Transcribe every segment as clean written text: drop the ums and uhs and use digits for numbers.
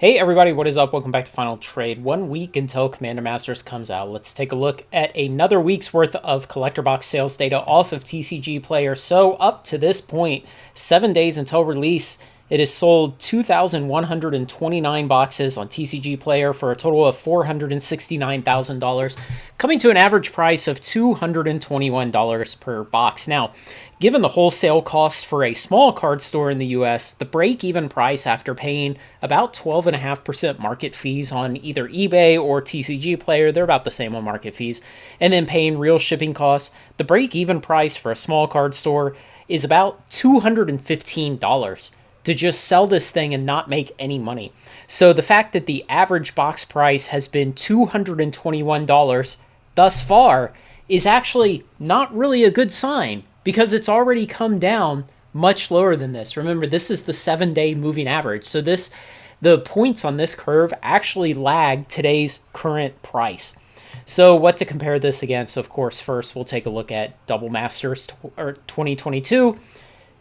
Hey everybody, what is up? Welcome back to Final Trade. 1 week until Commander Masters comes out. Let's take a look at another week's worth of collector box sales data off of TCG Player. So up to this point, 7 days until release, it has sold 2,129 boxes on TCG Player for a total of $469,000, coming to an average price of $221 per box. Now, given the wholesale cost for a small card store in the US, the break-even price after paying about 12.5% market fees on either eBay or TCG Player, they're about the same on market fees, and then paying real shipping costs, the break-even price for a small card store is about $215 to just sell this thing and not make any money. So the fact that the average box price has been $221 thus far is actually not really a good sign because it's already come down much lower than this. Remember, this is the 7-day moving average. So the points on this curve actually lag today's current price. So what to compare this against? Of course, first we'll take a look at Double Masters 2022.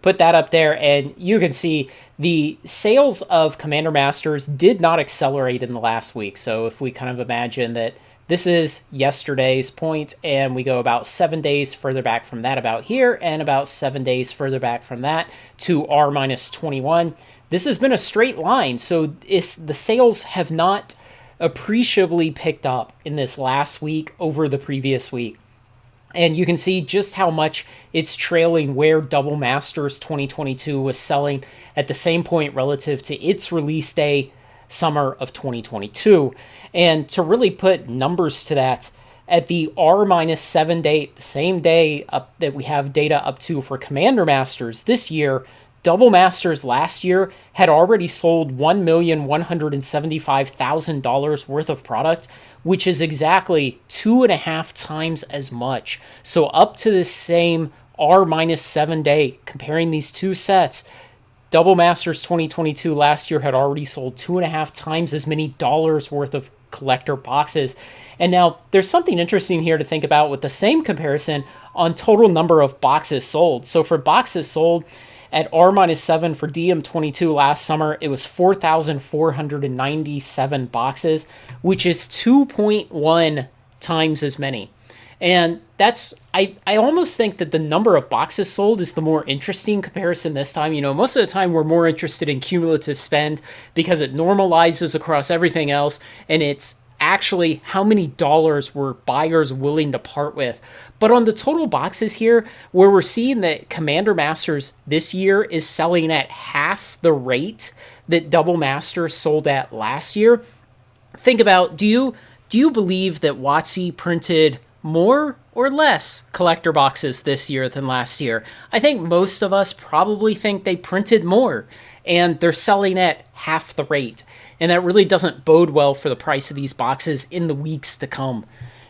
Put that up there, and you can see the sales of Commander Masters did not accelerate in the last week. So if we kind of imagine that this is yesterday's point, and we go about 7 days further back from that about here, and about 7 days further back from that to R-21, this has been a straight line. So the sales have not appreciably picked up in this last week over the previous week. And you can see just how much it's trailing where Double Masters 2022 was selling at the same point relative to its release day, summer of 2022. And to really put numbers to that, at the R-7 date, the same day up that we have data up to for Commander Masters this year, Double Masters last year had already sold $1,175,000 worth of product, which is exactly 2.5 times as much. So up to this same R-7 day, comparing these two sets, Double Masters 2022 last year had already sold 2.5 times as many dollars worth of collector boxes. And now there's something interesting here to think about with the same comparison on total number of boxes sold. So for boxes sold, at R-7 for DM22 last summer, it was 4,497 boxes, which is 2.1 times as many. And I almost think that the number of boxes sold is the more interesting comparison this time. You know, most of the time we're more interested in cumulative spend because it normalizes across everything else, and it's actually how many dollars were buyers willing to part with. But on the total boxes here, where we're seeing that Commander Masters this year is selling at half the rate that Double Masters sold at last year, think about, do you believe that WotC printed more or less collector boxes this year than last year? I think most of us probably think they printed more, and they're selling at half the rate. And that really doesn't bode well for the price of these boxes in the weeks to come.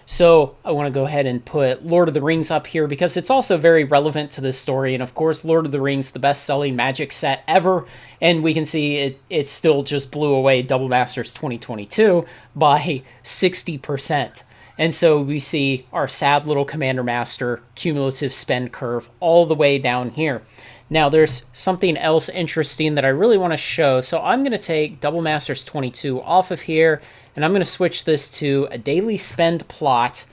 So I want to go ahead and put Lord of the Rings up here because it's also very relevant to this story. And of course, Lord of the Rings, the best-selling Magic set ever. And we can see it still just blew away Double Masters 2022 by 60%. And so we see our sad little Commander Master cumulative spend curve all the way down here. Now, there's something else interesting that I really want to show. So I'm going to take Double Masters 22 off of here, and I'm going to switch this to a daily spend plot.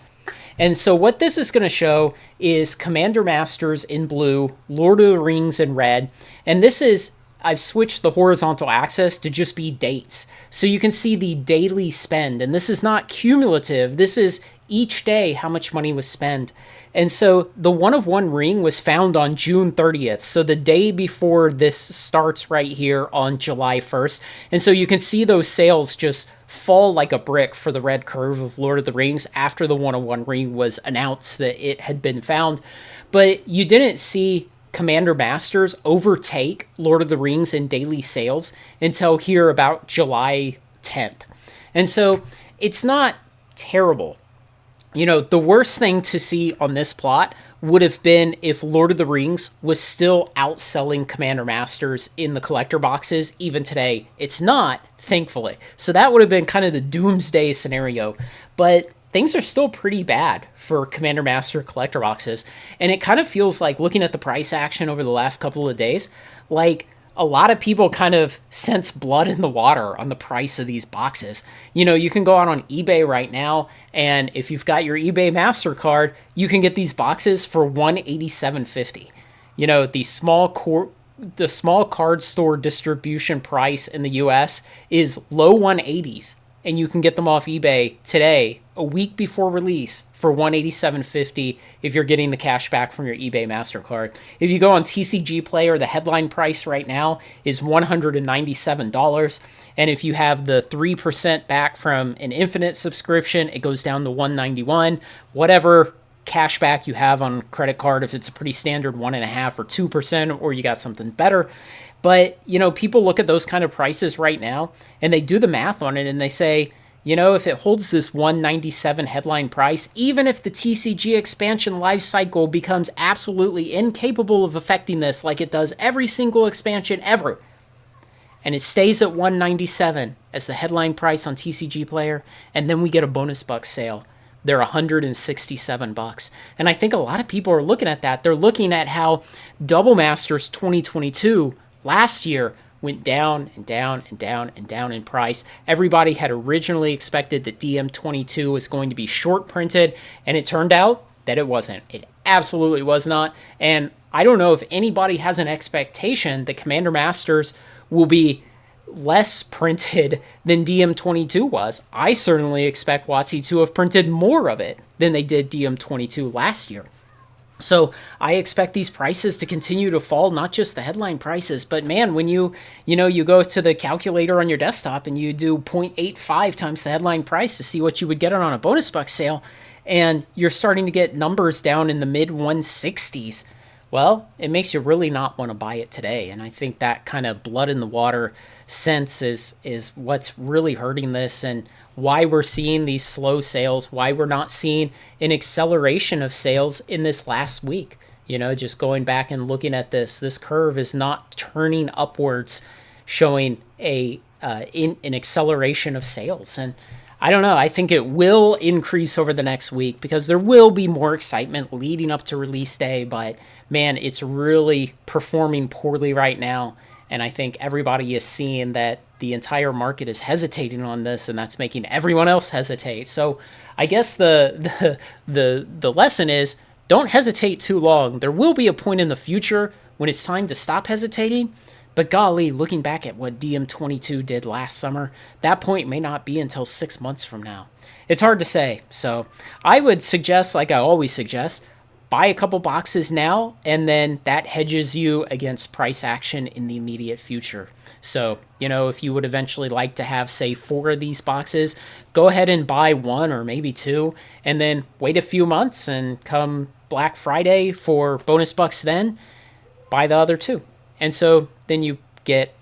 And so what this is going to show is Commander Masters in blue, Lord of the Rings in red, and this is, I've switched the horizontal axis to just be dates. So you can see the daily spend, and this is not cumulative. This is each day how much money was spent. And so the one-of-one ring was found on June 30th, so the day before this starts right here on July 1st. And so you can see those sales just fall like a brick for the red curve of Lord of the Rings after the one-of-one ring was announced that it had been found. But you didn't see Commander Masters overtake Lord of the Rings in daily sales until here about July 10th. And so it's not terrible. You know, the worst thing to see on this plot would have been if Lord of the Rings was still outselling Commander Masters in the collector boxes even today. It's not, thankfully. So that would have been kind of the doomsday scenario. But things are still pretty bad for Commander Master collector boxes. And it kind of feels like, looking at the price action over the last couple of days, like a lot of people kind of sense blood in the water on the price of these boxes. You can go out on eBay right now, and if you've got your eBay MasterCard, you can get these boxes for $187.50. The small card store distribution price in the US is low 180s, and you can get them off eBay today, a week before release, for $187.50 if you're getting the cash back from your eBay MasterCard. If you go on TCG Player, the headline price right now is $197. And if you have the 3% back from an Infinite subscription, it goes down to $191. Whatever cash back you have on credit card, if it's a pretty standard 1.5% or 2%, or you got something better. But, people look at those kind of prices right now and they do the math on it and they say, if it holds this 197 headline price, even if the TCG expansion life cycle becomes absolutely incapable of affecting this like it does every single expansion ever, and it stays at 197 as the headline price on TCG Player, and then we get a bonus buck sale, they're $167. And I think a lot of people are looking at that. They're looking at how Double Masters 2022 last year went down and down and down and down in price. Everybody had originally expected that DM22 was going to be short printed, and it turned out that it wasn't. It absolutely was not. And I don't know if anybody has an expectation that Commander Masters will be less printed than DM22 was. I certainly expect WotC to have printed more of it than they did DM22 last year. So I expect these prices to continue to fall, not just the headline prices, but man, when you go to the calculator on your desktop and you do 0.85 times the headline price to see what you would get on a bonus buck sale, and you're starting to get numbers down in the mid 160s, well, it makes you really not want to buy it today. And I think that kind of blood in the water sense is what's really hurting this, and why we're seeing these slow sales, why we're not seeing an acceleration of sales in this last week. Just going back and looking at this curve is not turning upwards, showing an acceleration of sales. And I don't know, I think it will increase over the next week because there will be more excitement leading up to release day, but man, it's really performing poorly right now. And I think everybody is seeing that the entire market is hesitating on this, and that's making everyone else hesitate. So I guess the lesson is, don't hesitate too long. There will be a point in the future when it's time to stop hesitating. But golly, looking back at what DM22 did last summer, that point may not be until 6 months from now. It's hard to say. So I would suggest, like I always suggest, buy a couple boxes now, and then that hedges you against price action in the immediate future. So, if you would eventually like to have, say, 4 of these boxes, go ahead and buy 1 or maybe 2, and then wait a few months, and come Black Friday for bonus bucks then, buy the other 2. And so then you get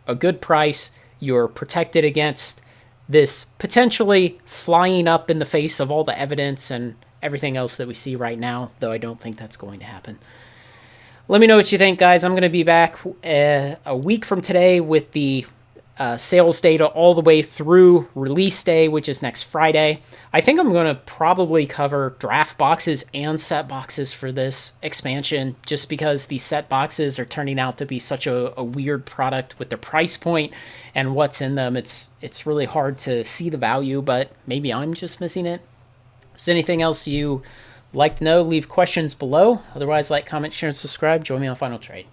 a good price. You're protected against this potentially flying up in the face of all the evidence and everything else that we see right now, though I don't think that's going to happen. Let me know what you think, guys. I'm going to be back a week from today with the sales data all the way through release day, which is next Friday. I think I'm going to probably cover draft boxes and set boxes for this expansion, just because these set boxes are turning out to be such a weird product with the price point and what's in them. It's really hard to see the value, but maybe I'm just missing it. Is there anything else you like to know? Leave questions below. Otherwise, like, comment, share, and subscribe. Join me on Final Trade.